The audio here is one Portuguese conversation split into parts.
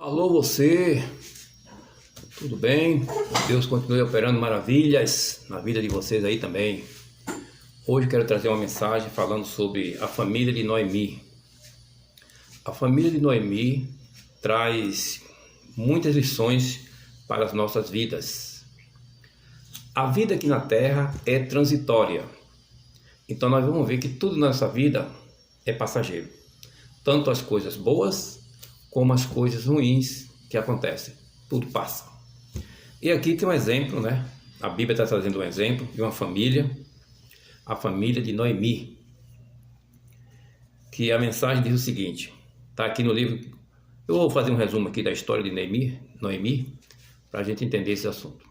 Alô você, tudo bem? Deus continue operando maravilhas na vida de vocês aí também. Hoje quero trazer uma mensagem falando sobre a família de Noemi. A família de Noemi traz muitas lições para as nossas vidas. A vida aqui na terra é transitória, então nós vamos ver que tudo na nossa vida é passageiro, tanto as coisas boas como as coisas ruins que acontecem, tudo passa. E aqui tem um exemplo, né? A Bíblia está trazendo um exemplo de uma família, a família de Noemi, que a mensagem diz o seguinte, está aqui no livro. Eu vou fazer um resumo aqui da história de Noemi, para a gente entender esse assunto.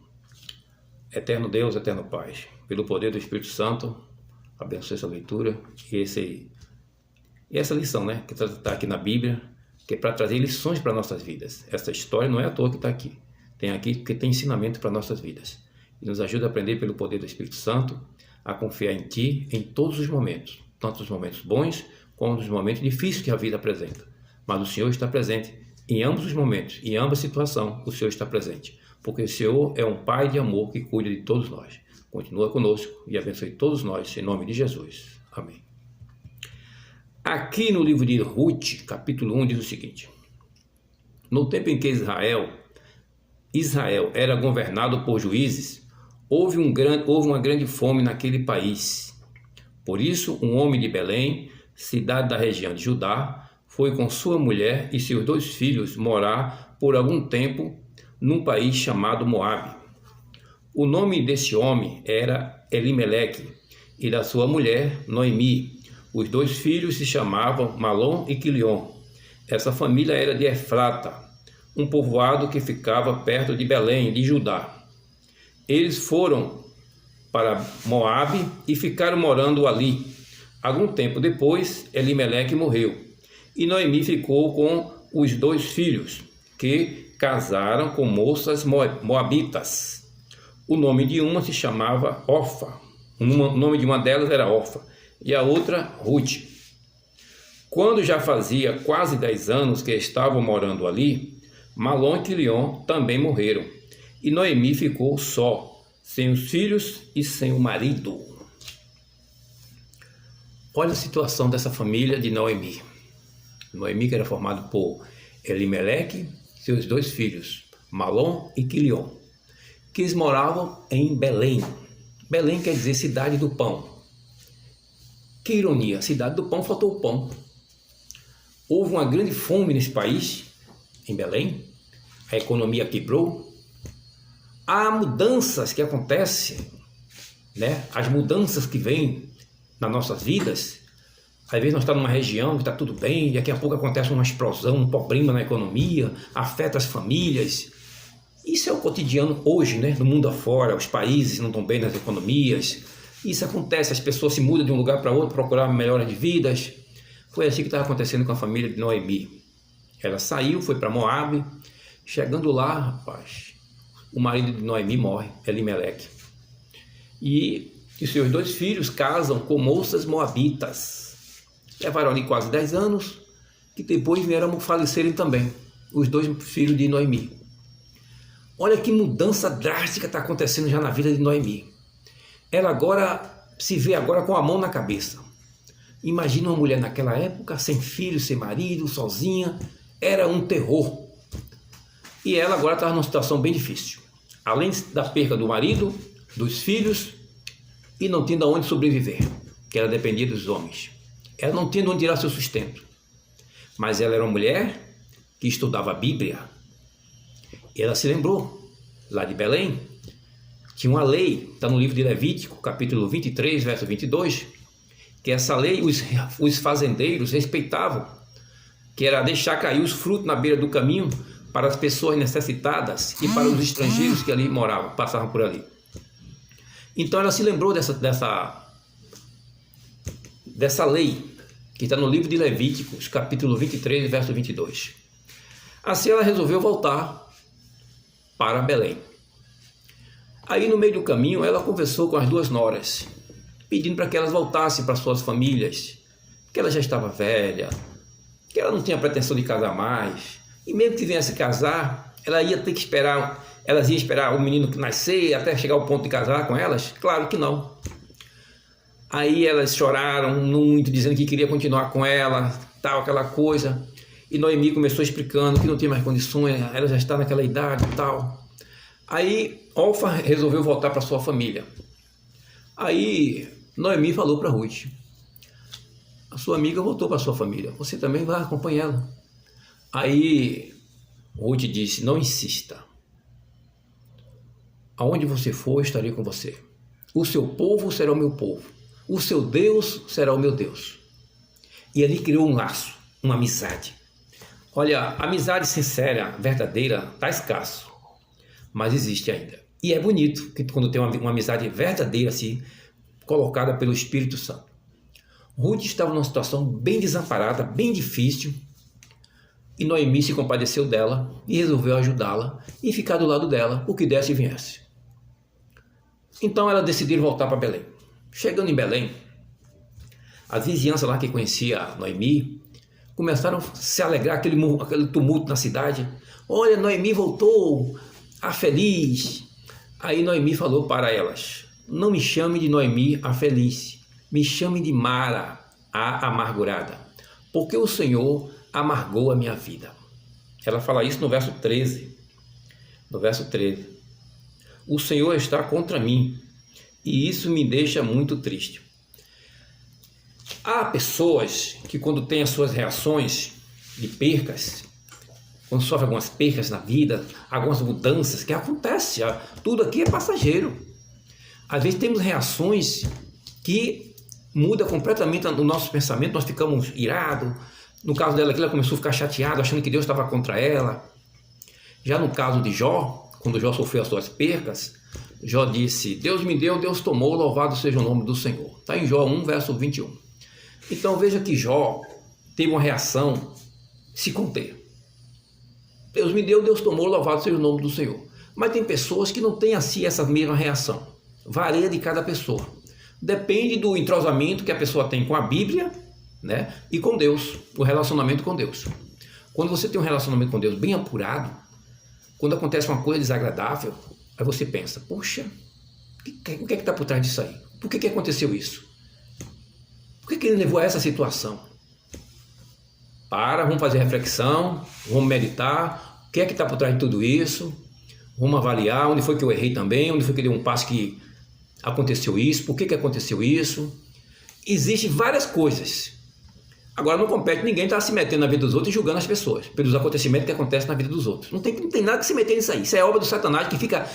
Eterno Deus, eterno Pai, pelo poder do Espírito Santo, abençoe essa leitura e essa lição, né, que está aqui na Bíblia, que é para trazer lições para nossas vidas. Essa história não é à toa que está aqui. Tem aqui porque tem ensinamento para nossas vidas. E nos ajuda a aprender pelo poder do Espírito Santo, a confiar em Ti em todos os momentos, tanto os momentos bons como os momentos difíceis que a vida apresenta. Mas o Senhor está presente em ambos os momentos, em ambas situações, o Senhor está presente. Porque o Senhor é um Pai de amor que cuida de todos nós. Continua conosco e abençoe todos nós, em nome de Jesus. Amém. Aqui no livro de Ruth, capítulo 1, diz o seguinte: no tempo em que Israel era governado por juízes, houve uma grande fome naquele país. Por isso, um homem de Belém, cidade da região de Judá, foi com sua mulher e seus 2 filhos morar por algum tempo num país chamado Moabe. O nome desse homem era Elimeleque e da sua mulher Noemi. Os 2 filhos se chamavam Malom e Quilion. Essa família era de Efrata, um povoado que ficava perto de Belém, de Judá. Eles foram para Moabe e ficaram morando ali. Algum tempo depois, Elimeleque morreu e Noemi ficou com os 2 filhos, que casaram com moças moabitas. O nome de uma se chamava Orfa. O nome de uma delas era Orfa e a outra Ruth. Quando já fazia quase 10 anos que estavam morando ali, Malom e Quilion também morreram, e Noemi ficou só, sem os filhos e sem o marido. Olha a situação dessa família de Noemi. Noemi, que era formado por Elimeleque, seus 2 filhos, Malom e Quilion, que eles moravam em Belém. Belém quer dizer cidade do pão. Que ironia, cidade do pão, faltou o pão. Houve uma grande fome nesse país, em Belém, a economia quebrou. Há mudanças que acontecem, né? As mudanças que vêm nas nossas vidas. Às vezes nós estamos numa região que está tudo bem, daqui a pouco acontece uma explosão, um problema na economia, afeta as famílias. Isso é o cotidiano hoje, né? No mundo afora, os países não estão bem nas economias. Isso acontece, as pessoas se mudam de um lugar para outro, procurar melhoras de vidas. Foi assim que estava acontecendo com a família de Noemi. Ela saiu, foi para Moabe. Chegando lá, rapaz, o marido de Noemi morre, Elimeleque. E seus 2 filhos casam com moças moabitas. Levaram ali quase 10 anos, que depois vieram falecerem também, os 2 filhos de Noemi. Olha que mudança drástica está acontecendo já na vida de Noemi. Ela agora se vê agora com a mão na cabeça. Imagina uma mulher naquela época, sem filho, sem marido, sozinha, era um terror. E ela agora estava numa situação bem difícil. Além da perca do marido, dos filhos, e não tendo aonde sobreviver, que ela dependia dos homens. Ela não tinha onde tirar seu sustento. Mas ela era uma mulher que estudava a Bíblia. E ela se lembrou, lá de Belém, tinha uma lei, está no livro de Levítico, capítulo 23, verso 22, que essa lei os fazendeiros respeitavam, que era deixar cair os frutos na beira do caminho para as pessoas necessitadas e para os estrangeiros que ali moravam, passavam por ali. Então ela se lembrou dessa lei, que está no livro de Levíticos, capítulo 23, verso 22. Assim ela resolveu voltar para Belém. Aí no meio do caminho ela conversou com as 2 noras, pedindo para que elas voltassem para suas famílias, que ela já estava velha, que ela não tinha pretensão de casar mais, E mesmo que viesse casar, elas iam esperar o menino que nascer até chegar ao ponto de casar com elas? Claro que não. Aí elas choraram muito, dizendo que queria continuar com ela, tal, aquela coisa. E Noemi começou explicando que não tinha mais condições, ela já está naquela idade e tal. Aí Orfa resolveu voltar para sua família. Aí Noemi falou para Ruth: a sua amiga voltou para sua família, você também vai acompanhar ela. Aí Ruth disse: não insista. Aonde você for, estarei com você. O seu povo será o meu povo. O seu Deus será o meu Deus. E ali criou um laço, uma amizade. Olha, amizade sincera, verdadeira, está escasso, mas existe ainda. E é bonito que quando tem uma amizade verdadeira assim, colocada pelo Espírito Santo. Ruth estava numa situação bem desamparada, bem difícil, e Noemi se compadeceu dela e resolveu ajudá-la e ficar do lado dela, o que desse e viesse. Então ela decidiu voltar para Belém. Chegando em Belém, as vizinhanças lá que conhecia Noemi começaram a se alegrar, aquele tumulto na cidade. Olha, Noemi voltou, a feliz. Aí Noemi falou para elas: não me chame de Noemi, a feliz, me chame de Mara, a amargurada, porque o Senhor amargou a minha vida. Ela fala isso no verso 13. No verso 13. O Senhor está contra mim, e isso me deixa muito triste. Há pessoas que, quando têm as suas reações de percas, quando sofrem algumas percas na vida, algumas mudanças que acontecem, tudo aqui é passageiro. Às vezes temos reações que mudam completamente o nosso pensamento, nós ficamos irados. No caso dela aqui, ela começou a ficar chateada, achando que Deus estava contra ela. Já no caso de Jó, quando Jó sofreu as suas percas, Jó disse: Deus me deu, Deus tomou, louvado seja o nome do Senhor. Está em Jó 1, verso 21. Então veja que Jó teve uma reação: se conter. Deus me deu, Deus tomou, louvado seja o nome do Senhor. Mas tem pessoas que não têm assim essa mesma reação. Varia de cada pessoa. Depende do entrosamento que a pessoa tem com a Bíblia, né, e com Deus, o relacionamento com Deus. Quando você tem um relacionamento com Deus bem apurado, quando acontece uma coisa desagradável, aí você pensa: poxa, o que é que está por trás disso aí? Por que aconteceu isso? Por que ele levou a essa situação? Vamos fazer reflexão, vamos meditar, o que é que está por trás de tudo isso, vamos avaliar onde foi que eu errei também, onde foi que eu dei um passo que aconteceu isso, por que aconteceu isso. Existem várias coisas. Agora não compete ninguém estar se metendo na vida dos outros e julgando as pessoas pelos acontecimentos que acontecem na vida dos outros. Não tem nada que se meter nisso aí. Isso é obra do Satanás que fica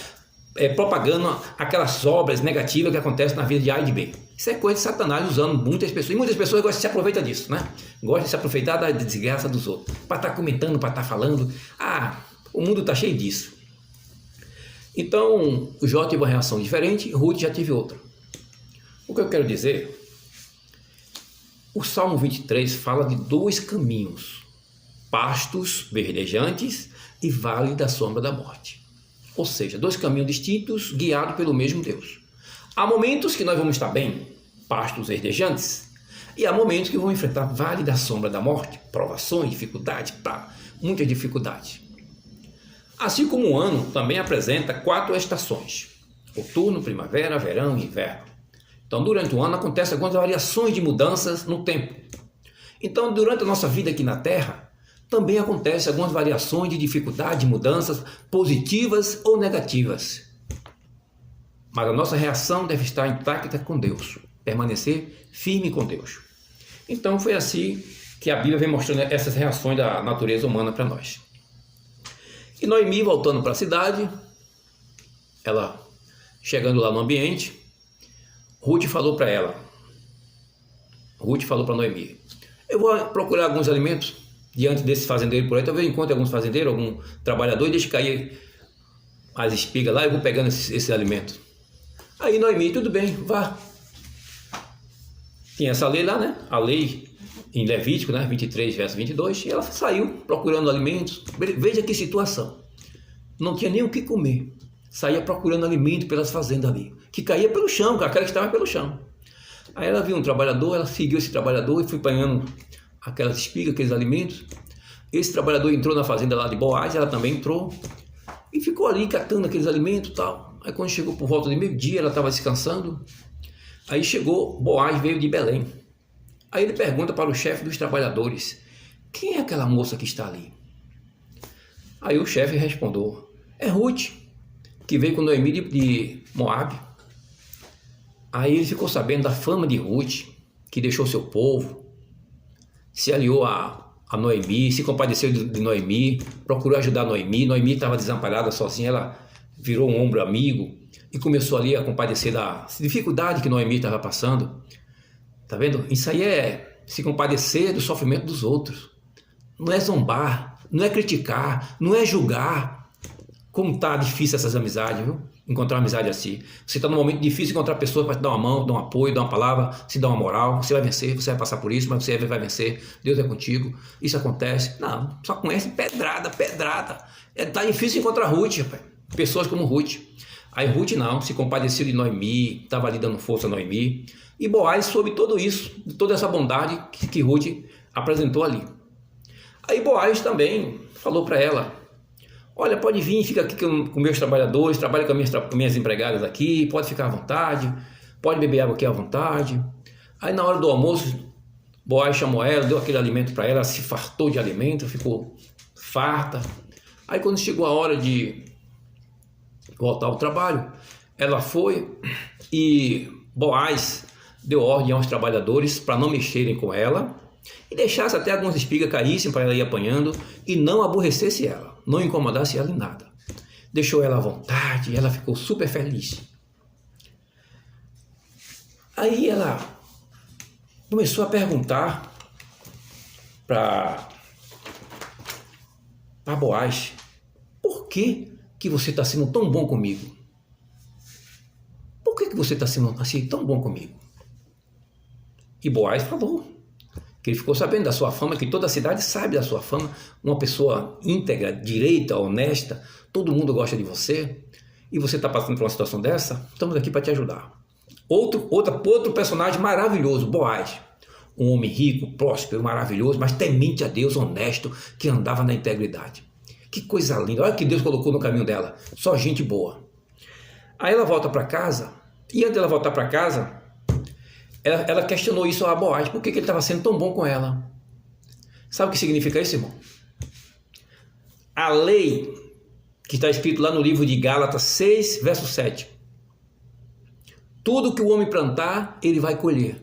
propagando aquelas obras negativas que acontecem na vida de A e de B. Isso é coisa de Satanás usando muitas pessoas. E muitas pessoas gostam de se aproveitar disso, né? Gostam de se aproveitar da desgraça dos outros. Para estar comentando, para estar falando. O mundo está cheio disso. Então, o Jó teve uma reação diferente, Ruth já teve outra. O que eu quero dizer? O Salmo 23 fala de dois caminhos: pastos verdejantes e vale da sombra da morte. Ou seja, dois caminhos distintos, guiados pelo mesmo Deus. Há momentos que nós vamos estar bem, pastos verdejantes, e há momentos que vamos enfrentar vale da sombra da morte, provações, dificuldades, muitas dificuldades. Assim como o ano também apresenta 4 estações: outono, primavera, verão e inverno. Então, durante o ano acontecem algumas variações de mudanças no tempo. Então, durante a nossa vida aqui na Terra, também acontecem algumas variações de dificuldade, de mudanças positivas ou negativas. Mas a nossa reação deve estar intacta com Deus, permanecer firme com Deus. Então, foi assim que a Bíblia vem mostrando essas reações da natureza humana para nós. E Noemi, voltando para a cidade, ela chegando lá no ambiente, Ruth falou para Noemi: eu vou procurar alguns alimentos diante desse fazendeiro por aí, talvez eu encontre alguns fazendeiros, algum trabalhador, e deixe cair as espigas lá, eu vou pegando esses alimentos. Aí Noemi: tudo bem, vá. Tinha essa lei lá, né? A lei em Levítico, né? 23, verso 22, e ela saiu procurando alimentos. Veja que situação. Não tinha nem o que comer. Saía procurando alimento pelas fazendas ali, que caía pelo chão, aquela que estava pelo chão. Aí ela viu um trabalhador, ela seguiu esse trabalhador e foi apanhando aquelas espigas, aqueles alimentos. Esse trabalhador entrou na fazenda lá de Boaz, ela também entrou e ficou ali catando aqueles alimentos e tal. Aí quando chegou por volta de meio-dia, ela estava descansando. Aí chegou, Boaz veio de Belém. Aí ele pergunta para o chefe dos trabalhadores: quem é aquela moça que está ali? Aí o chefe respondeu: é Ruth, que veio com Noemi de Moabe. Aí ele ficou sabendo da fama de Ruth, que deixou seu povo, se aliou a Noemi, se compadeceu de Noemi, procurou ajudar Noemi. Noemi estava desamparada sozinha, ela virou um ombro amigo e começou ali a compadecer da dificuldade que Noemi estava passando. Tá vendo? Isso aí é se compadecer do sofrimento dos outros. Não é zombar, não é criticar, não é julgar. Como tá difícil essas amizades, viu? Encontrar uma amizade assim. Você está num momento difícil, encontrar pessoas para te dar uma mão, dar um apoio, dar uma palavra, se dar uma moral. Você vai vencer, você vai passar por isso, mas você vai vencer. Deus é contigo. Isso acontece. Não, só conhece pedrada. Tá difícil encontrar Ruth, rapaz. Pessoas como Ruth. Aí Ruth não, se compadeceu de Noemi, estava ali dando força a Noemi. E Boaz soube tudo isso, toda essa bondade que Ruth apresentou ali. Aí Boaz também falou para ela: olha, pode vir, fica aqui com meus trabalhadores, trabalha com minhas empregadas aqui, pode ficar à vontade, pode beber água aqui à vontade. Aí na hora do almoço, Boaz chamou ela, deu aquele alimento para ela se fartou de alimento, ficou farta. Aí quando chegou a hora de voltar ao trabalho, ela foi e Boaz deu ordem aos trabalhadores para não mexerem com ela e deixasse até algumas espigas caíssem para ela ir apanhando e não aborrecesse ela, não incomodasse ela em nada. Deixou ela à vontade, ela ficou super feliz. Aí ela começou a perguntar para Boaz: por que você está sendo tão bom comigo? Por que você está sendo assim tão bom comigo? E Boaz falou que ele ficou sabendo da sua fama, que toda a cidade sabe da sua fama, uma pessoa íntegra, direita, honesta, todo mundo gosta de você, e você está passando por uma situação dessa, estamos aqui para te ajudar. Outro personagem maravilhoso, Boaz, um homem rico, próspero, maravilhoso, mas temente a Deus, honesto, que andava na integridade. Que coisa linda, olha o que Deus colocou no caminho dela, só gente boa. Aí ela volta para casa, e antes dela voltar para casa, ela questionou isso a Boaz, por que ele estava sendo tão bom com ela? Sabe o que significa isso, irmão? A lei que está escrito lá no livro de Gálatas 6, verso 7. Tudo que o homem plantar, ele vai colher.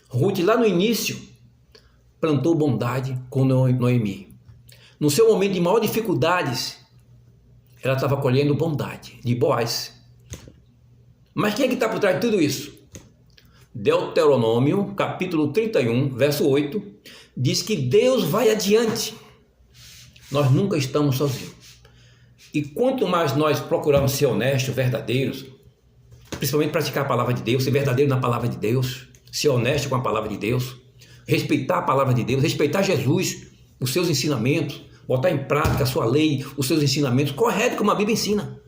Ruth, lá no início, plantou bondade com Noemi. No seu momento de maior dificuldades, ela estava colhendo bondade de Boaz. Mas quem é que está por trás de tudo isso? Deuteronômio, capítulo 31, verso 8, diz que Deus vai adiante. Nós nunca estamos sozinhos. E quanto mais nós procuramos ser honestos, verdadeiros, principalmente praticar a palavra de Deus, ser verdadeiro na palavra de Deus, ser honesto com a palavra de Deus, respeitar a palavra de Deus, respeitar Jesus, os seus ensinamentos, botar em prática a sua lei, os seus ensinamentos, correto como a Bíblia ensina.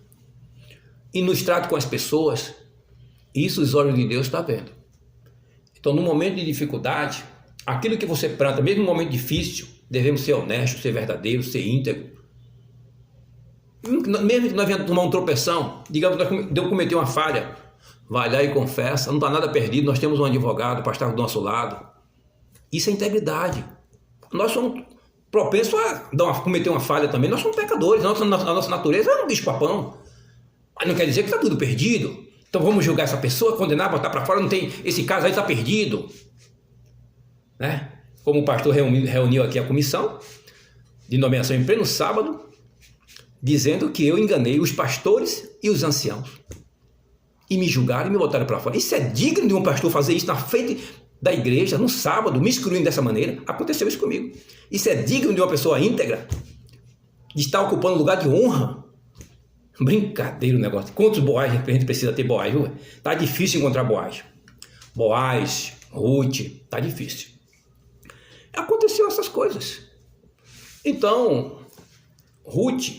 E nos trato com as pessoas, isso os olhos de Deus estão vendo. Então, no momento de dificuldade, aquilo que você planta, mesmo no momento difícil, devemos ser honestos, ser verdadeiros, ser íntegros. Mesmo que nós venhamos tomar um tropeção, digamos que eu cometi uma falha, vai lá e confessa, não está nada perdido, nós temos um advogado para estar do nosso lado. Isso é integridade. Nós somos propensos a cometer uma falha também, nós somos pecadores, a nossa natureza é um bicho-papão. Mas não quer dizer que está tudo perdido. Então vamos julgar essa pessoa, condenar, botar para fora, não tem, esse caso aí está perdido. Né? Como o pastor reuniu aqui a comissão de nomeação em pleno sábado, dizendo que eu enganei os pastores e os anciãos. E me julgaram e me botaram para fora. Isso é digno de um pastor fazer isso na frente da igreja, no sábado, me excluindo dessa maneira? Aconteceu isso comigo. Isso é digno de uma pessoa íntegra? De estar ocupando lugar de honra? Brincadeira o negócio. Quantos Boaz a gente precisa ter Boaz, viu? Tá difícil encontrar Boaz. Boaz, Ruth, tá difícil. Aconteceu essas coisas. Então, Ruth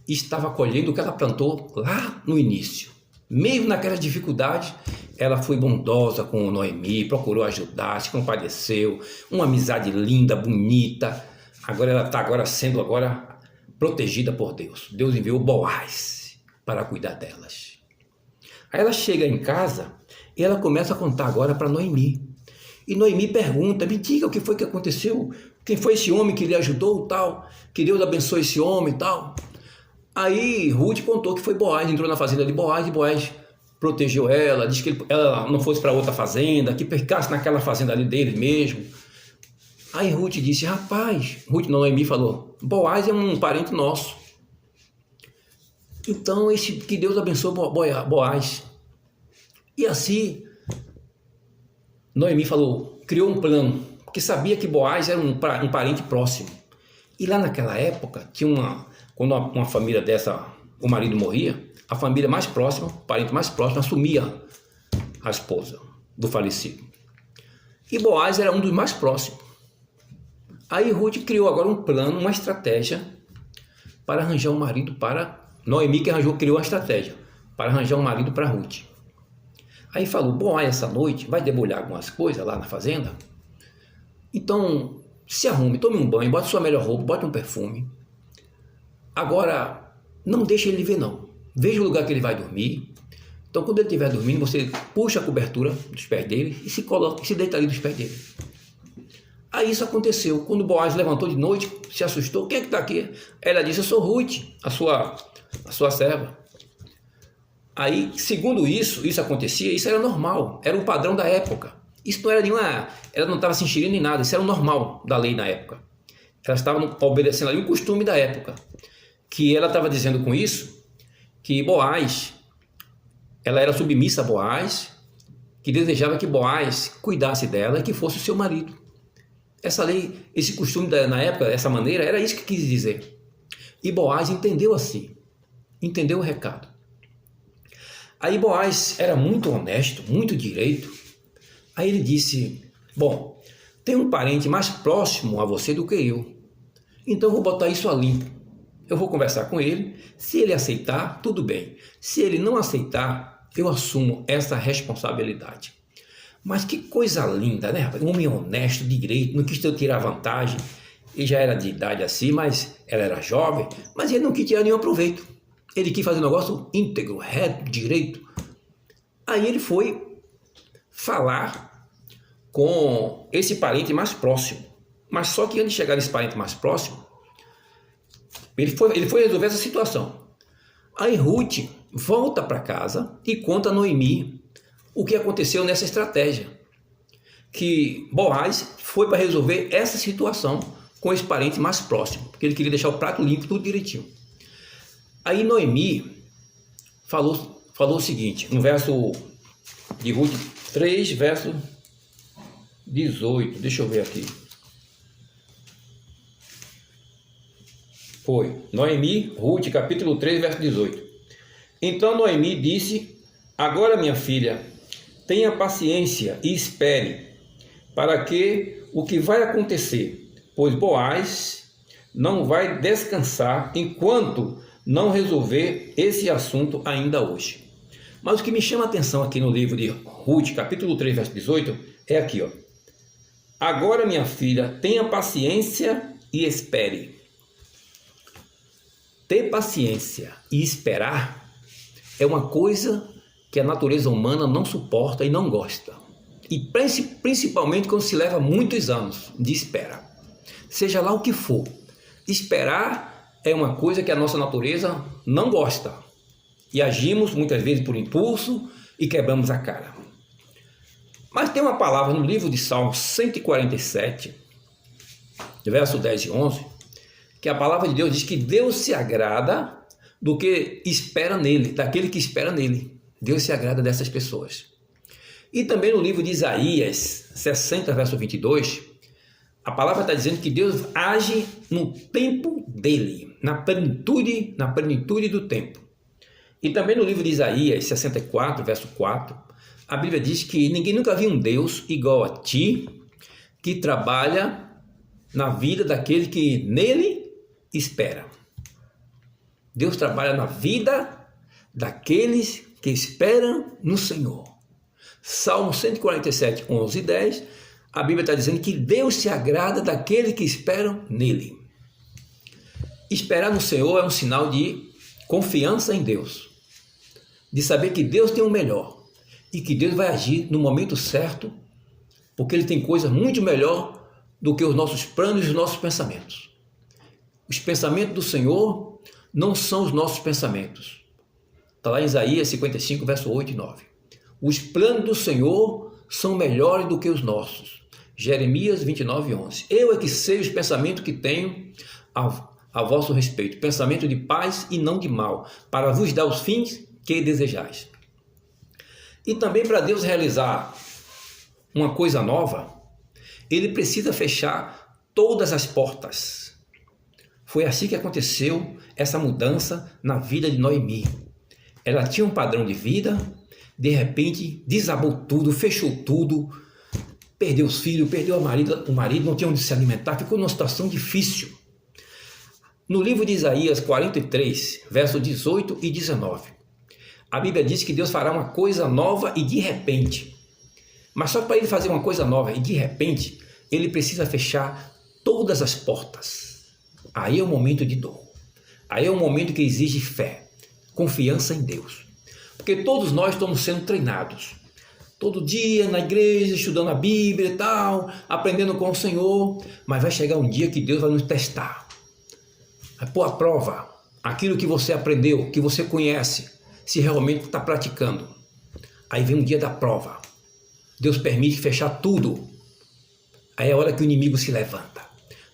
estava colhendo o que ela plantou lá no início. Mesmo naquelas dificuldades, ela foi bondosa com Noemi, procurou ajudar, se compadeceu, uma amizade linda, bonita. Agora ela está sendo protegida por Deus. Deus enviou Boaz para cuidar delas. Aí ela chega em casa e ela começa a contar agora para Noemi. E Noemi pergunta, me diga o que foi que aconteceu, quem foi esse homem que lhe ajudou, tal, que Deus abençoe esse homem, tal. Aí Ruth contou que foi Boaz, entrou na fazenda de Boaz e Boaz protegeu ela, disse que ela não fosse para outra fazenda, que ficasse naquela fazenda ali dele mesmo. Aí Ruth disse, rapaz, Noemi falou, Boaz é um parente nosso. Então, que Deus abençoe Boaz. E assim, Noemi falou, criou um plano, porque sabia que Boaz era um parente próximo. E lá naquela época, quando uma família dessa, o marido morria, a família mais próxima, o parente mais próximo, assumia a esposa do falecido. E Boaz era um dos mais próximos. Aí Ruth criou agora um plano, uma estratégia para arranjar um marido para... Noemi que criou uma estratégia para arranjar um marido para Ruth. Aí falou, Boaz essa noite vai debulhar algumas coisas lá na fazenda. Então, se arrume, tome um banho, bote sua melhor roupa, bote um perfume. Agora, não deixe ele ver não. Veja o lugar que ele vai dormir. Então, quando ele estiver dormindo, você puxa a cobertura dos pés dele e se deita ali dos pés dele. Aí isso aconteceu. Quando Boaz levantou de noite, se assustou. Quem é que está aqui? Ela disse, eu sou Ruth, a sua serva. Aí, segundo isso acontecia, isso era normal, era o padrão da época. Isso não era ela não estava se enxerindo em nada, isso era o normal da lei na época. Elas estavam obedecendo ali um costume da época. Que ela estava dizendo com isso, que Boaz, ela era submissa a Boaz, que desejava que Boaz cuidasse dela e que fosse o seu marido. Essa lei, esse costume na época, dessa maneira, era isso que quis dizer. E Boaz entendeu assim, entendeu o recado. Aí Boaz era muito honesto, muito direito. Aí ele disse, bom, tem um parente mais próximo a você do que eu. Então eu vou botar isso a limpo. Eu vou conversar com ele. Se ele aceitar, tudo bem. Se ele não aceitar, eu assumo essa responsabilidade. Mas que coisa linda, né, rapaz? Um homem honesto, direito, não quis tirar vantagem. Ele já era de idade assim, mas ela era jovem. Mas ele não quis tirar nenhum proveito. Ele quis fazer um negócio íntegro, reto, direito. Aí ele foi falar com esse parente mais próximo. Mas só que antes de chegar nesse parente mais próximo, ele foi resolver essa situação. Aí Ruth volta para casa e conta a Noemi o que aconteceu nessa estratégia. Que Boaz foi para resolver essa situação com esse parente mais próximo, porque ele queria deixar o prato limpo, tudo direitinho. Aí Noemi falou o seguinte, no verso de Ruth 3, verso 18, deixa eu ver aqui. Foi, Noemi, Ruth, capítulo 3, verso 18. Então Noemi disse, agora minha filha, tenha paciência e espere, para que o que vai acontecer, pois Boaz não vai descansar enquanto não resolver esse assunto ainda hoje. Mas o que me chama a atenção aqui no livro de Ruth, capítulo 3, verso 18, é aqui, ó. Agora, minha filha, tenha paciência e espere. Ter paciência e esperar é uma coisa que a natureza humana não suporta e não gosta. E principalmente quando se leva muitos anos de espera. Seja lá o que for. Esperar é uma coisa que a nossa natureza não gosta. E agimos muitas vezes por impulso e quebramos a cara. Mas tem uma palavra no livro de Salmos 147, verso 10 e 11, que a palavra de Deus diz que Deus se agrada do que espera nele, daquele que espera nele. Deus se agrada dessas pessoas. E também no livro de Isaías 60, verso 22, a palavra está dizendo que Deus age no tempo dele, na plenitude do tempo. E também no livro de Isaías 64, verso 4, a Bíblia diz que ninguém nunca viu um Deus igual a ti, que trabalha na vida daquele que nele espera. Deus trabalha na vida daqueles que esperam no Senhor. Salmo 147, 11 e 10, a Bíblia está dizendo que Deus se agrada daqueles que esperam nele. Esperar no Senhor é um sinal de confiança em Deus, de saber que Deus tem o melhor e que Deus vai agir no momento certo, porque Ele tem coisa muito melhor do que os nossos planos e os nossos pensamentos. Os pensamentos do Senhor não são os nossos pensamentos. Está lá em Isaías 55, verso 8 e 9. Os planos do Senhor são melhores do que os nossos. Jeremias 29, 11. Eu é que sei os pensamentos que tenho a vosso respeito, pensamento de paz e não de mal, para vos dar os fins que desejais. E também para Deus realizar uma coisa nova, Ele precisa fechar todas as portas. Foi assim que aconteceu essa mudança na vida de Noemi. Ela tinha um padrão de vida, de repente desabou tudo, fechou tudo, perdeu os filhos, perdeu o marido não tinha onde se alimentar, ficou numa situação difícil. No livro de Isaías 43, versos 18 e 19, a Bíblia diz que Deus fará uma coisa nova e de repente. Mas só para Ele fazer uma coisa nova e de repente, Ele precisa fechar todas as portas. Aí é o momento de dor. Aí é o momento que exige fé, confiança em Deus. Porque todos nós estamos sendo treinados. Todo dia na igreja, estudando a Bíblia e tal, aprendendo com o Senhor. Mas vai chegar um dia que Deus vai nos testar. Vai pôr à prova aquilo que você aprendeu, que você conhece, se realmente está praticando. Aí vem o dia da prova. Deus permite fechar tudo. Aí é a hora que o inimigo se levanta,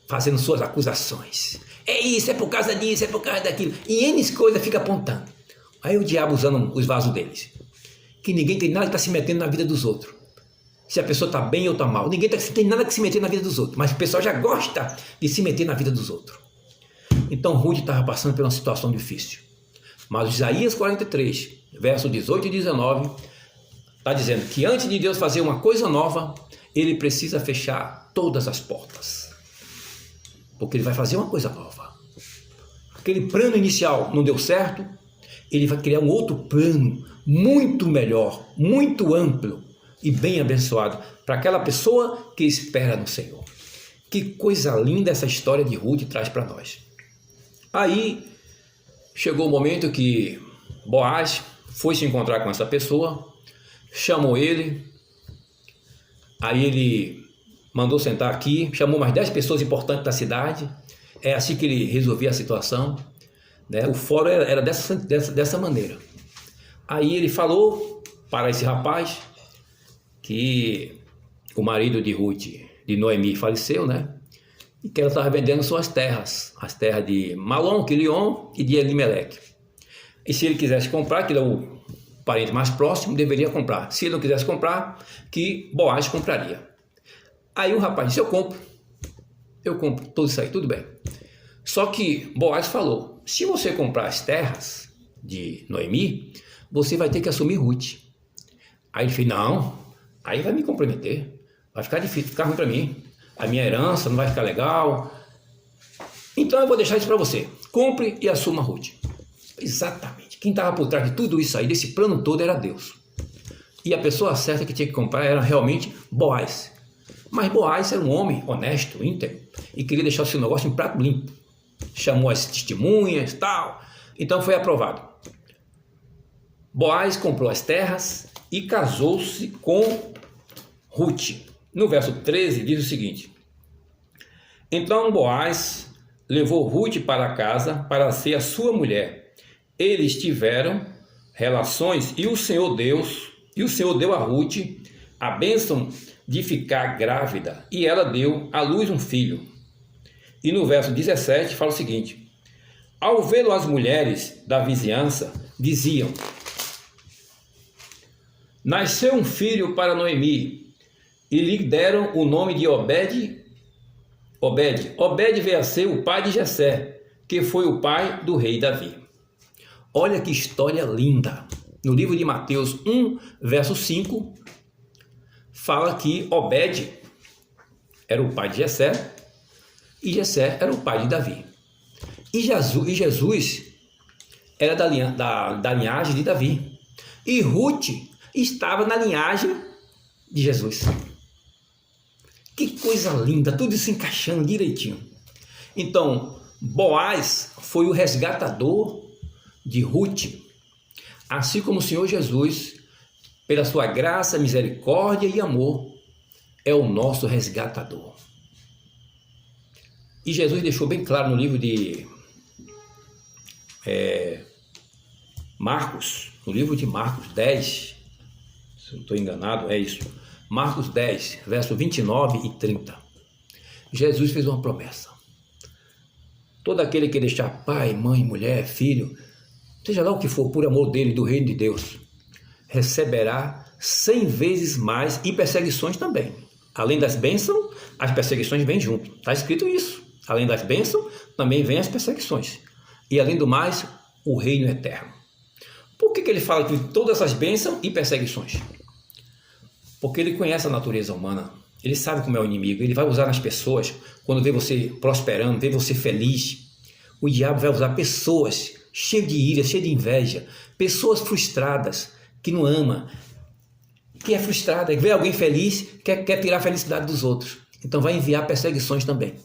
fazendo suas acusações. É isso, é por causa disso, é por causa daquilo. E N coisas fica apontando. Aí o diabo usando os vasos deles. Que ninguém tem nada que está se metendo na vida dos outros. Se a pessoa está bem ou está mal. Ninguém tem nada que se meter na vida dos outros. Mas o pessoal já gosta de se meter na vida dos outros. Então Ruth estava passando por uma situação difícil. Mas Isaías 43, versos 18 e 19, está dizendo que antes de Deus fazer uma coisa nova, Ele precisa fechar todas as portas. Porque Ele vai fazer uma coisa nova. Aquele plano inicial não deu certo, Ele vai criar um outro plano muito melhor, muito amplo e bem abençoado para aquela pessoa que espera no Senhor. Que coisa linda essa história de Ruth traz para nós. Aí chegou o momento que Boaz foi se encontrar com essa pessoa, chamou ele, aí ele mandou sentar aqui, chamou mais 10 pessoas importantes da cidade, é assim que ele resolvia a situação, né? O fórum era dessa maneira. Aí ele falou para esse rapaz que o marido de Ruth, de Noemi, faleceu, né? E que ela estava vendendo suas terras, as terras de Malom, Quilion e de Elimeleque. E se ele quisesse comprar, que era o parente mais próximo, deveria comprar. Se ele não quisesse comprar, que Boaz compraria. Aí o rapaz disse, eu compro tudo isso aí, tudo bem. Só que Boaz falou, se você comprar as terras de Noemi, você vai ter que assumir Ruth. Aí ele fez, não, aí vai me comprometer, vai ficar difícil, ficar ruim para mim. A minha herança não vai ficar legal. Então eu vou deixar isso para você. Compre e assuma Ruth. Exatamente. Quem estava por trás de tudo isso aí, desse plano todo, era Deus. E a pessoa certa que tinha que comprar era realmente Boaz. Mas Boaz era um homem honesto, íntegro, e queria deixar o seu negócio em prato limpo. Chamou as testemunhas e tal. Então foi aprovado. Boaz comprou as terras e casou-se com Ruth. No verso 13 diz o seguinte: então Boaz levou Ruth para casa para ser a sua mulher. Eles tiveram relações e o Senhor deu a Ruth a bênção de ficar grávida e ela deu à luz um filho. E no verso 17 fala o seguinte: ao vê-lo as mulheres da vizinhança diziam: nasceu um filho para Noemi. E lhe deram o nome de Obed. Obed veio a ser o pai de Jessé, que foi o pai do rei Davi. Olha que história linda. No livro de Mateus 1, verso 5, fala que Obed era o pai de Jessé e Jessé era o pai de Davi. E Jesus era da linhagem de Davi. E Ruth estava na linhagem de Jesus. Que coisa linda, tudo se encaixando direitinho. Então, Boaz foi o resgatador de Ruth, assim como o Senhor Jesus, pela sua graça, misericórdia e amor, é o nosso resgatador. E Jesus deixou bem claro no livro de Marcos, no livro de Marcos 10, se eu não estou enganado, é isso, Marcos 10, verso 29 e 30. Jesus fez uma promessa: todo aquele que deixar pai, mãe, mulher, filho, seja lá o que for, por amor dele, do reino de Deus, receberá 100 vezes mais, e perseguições também. Além das bênçãos, as perseguições vêm junto. Está escrito isso. Além das bênçãos, também vêm as perseguições. E além do mais, o reino eterno. Por que ele fala de todas essas bênçãos e perseguições? Porque ele conhece a natureza humana. Ele sabe como é o inimigo. Ele vai usar nas pessoas, quando vê você prosperando, vê você feliz. O diabo vai usar pessoas cheias de ira, cheias de inveja, pessoas frustradas, que não ama, que é frustrada, vê alguém feliz, quer tirar a felicidade dos outros. Então vai enviar perseguições também.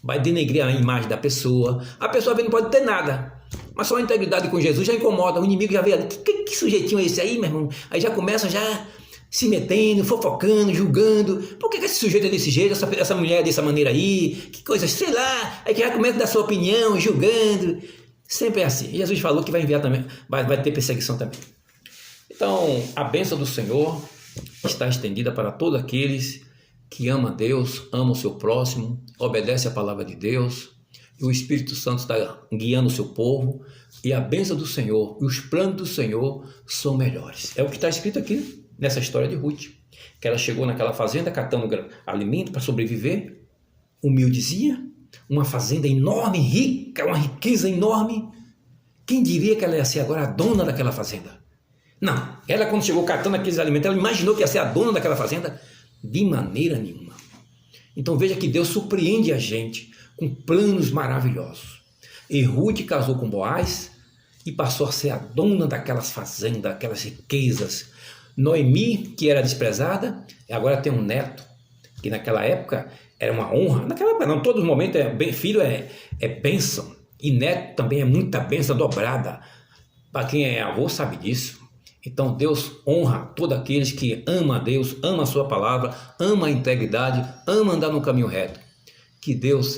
Vai denegrir a imagem da pessoa. A pessoa não pode ter nada, mas só a integridade com Jesus já incomoda. O inimigo já vê ali, que sujeitinho é esse aí, meu irmão? Aí já começa se metendo, fofocando, julgando. Por que esse sujeito é desse jeito, essa mulher é dessa maneira aí? Que coisa, sei lá. Aí já começa a dar sua opinião, julgando. Sempre é assim. Jesus falou que vai enviar também, vai ter perseguição também. Então, a bênção do Senhor está estendida para todos aqueles que amam a Deus, amam o seu próximo, obedecem a palavra de Deus, e o Espírito Santo está guiando o seu povo, e a bênção do Senhor e os planos do Senhor são melhores. É o que está escrito aqui nessa história de Ruth, que ela chegou naquela fazenda catando alimento para sobreviver, humildezinha, uma fazenda enorme, rica, uma riqueza enorme. Quem diria que ela ia ser agora a dona daquela fazenda? Não, ela quando chegou catando aqueles alimentos, ela imaginou que ia ser a dona daquela fazenda? De maneira nenhuma. Então veja que Deus surpreende a gente com planos maravilhosos. E Ruth casou com Boaz e passou a ser a dona daquelas fazendas, daquelas riquezas. Noemi, que era desprezada, agora tem um neto, que naquela época era uma honra. Naquela época não, todos os momentos filho é bênção. E neto também é muita bênção dobrada. Para quem é avô sabe disso. Então Deus honra todos aqueles que amam a Deus, amam a sua palavra, amam a integridade, amam andar no caminho reto. Que Deus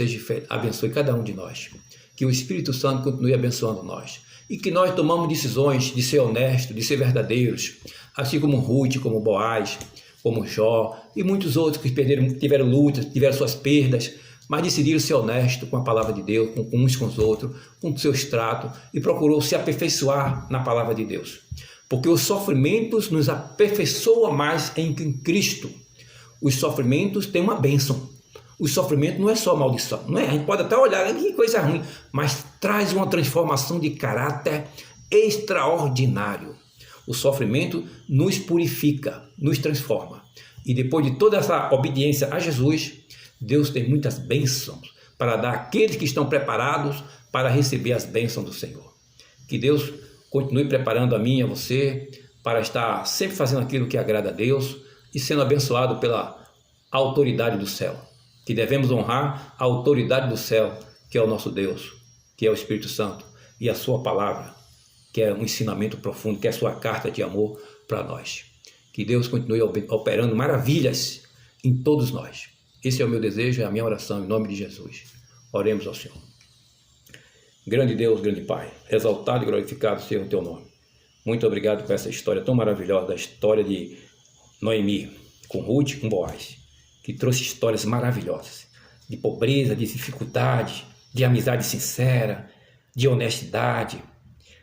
abençoe cada um de nós. Que o Espírito Santo continue abençoando nós. E que nós tomamos decisões de ser honestos, de ser verdadeiros, assim como Ruth, como Boaz, como Jó e muitos outros que tiveram lutas, tiveram suas perdas, mas decidiram ser honestos com a palavra de Deus, com uns com os outros, com os seus tratos, e procurou se aperfeiçoar na palavra de Deus. Porque os sofrimentos nos aperfeiçoam mais em Cristo. Os sofrimentos têm uma bênção. O sofrimento não é só maldição. Não é? A gente pode até olhar, que coisa ruim, mas traz uma transformação de caráter extraordinário. O sofrimento nos purifica, nos transforma. E depois de toda essa obediência a Jesus, Deus tem muitas bênçãos para dar àqueles que estão preparados para receber as bênçãos do Senhor. Que Deus continue preparando a mim e a você para estar sempre fazendo aquilo que agrada a Deus e sendo abençoado pela autoridade do céu. Que devemos honrar a autoridade do céu, que é o nosso Deus, que é o Espírito Santo, e a sua palavra, que é um ensinamento profundo, que é a sua carta de amor para nós. Que Deus continue operando maravilhas em todos nós. Esse é o meu desejo, é a minha oração em nome de Jesus. Oremos ao Senhor. Grande Deus, grande Pai, exaltado e glorificado seja o teu nome. Muito obrigado por essa história tão maravilhosa, da história de Noemi, com Ruth, com Boaz, que trouxe histórias maravilhosas, de pobreza, de dificuldade, de amizade sincera, de honestidade,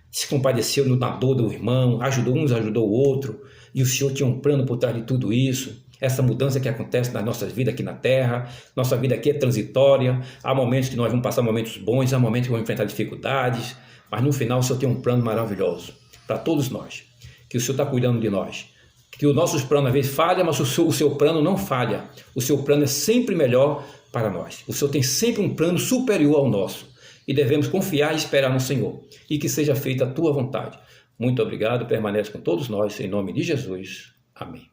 se compadeceu na dor do irmão, ajudou uns, ajudou o outro, e o Senhor tinha um plano por trás de tudo isso. Essa mudança que acontece nas nossas vidas aqui na Terra, nossa vida aqui é transitória, há momentos que nós vamos passar momentos bons, há momentos que vamos enfrentar dificuldades, mas no final o Senhor tem um plano maravilhoso para todos nós, que o Senhor está cuidando de nós, que os nossos planos às vezes falham, mas o seu plano não falha, o seu plano é sempre melhor para nós, o Senhor tem sempre um plano superior ao nosso, e devemos confiar e esperar no Senhor, e que seja feita a tua vontade. Muito obrigado, permanece com todos nós, em nome de Jesus. Amém.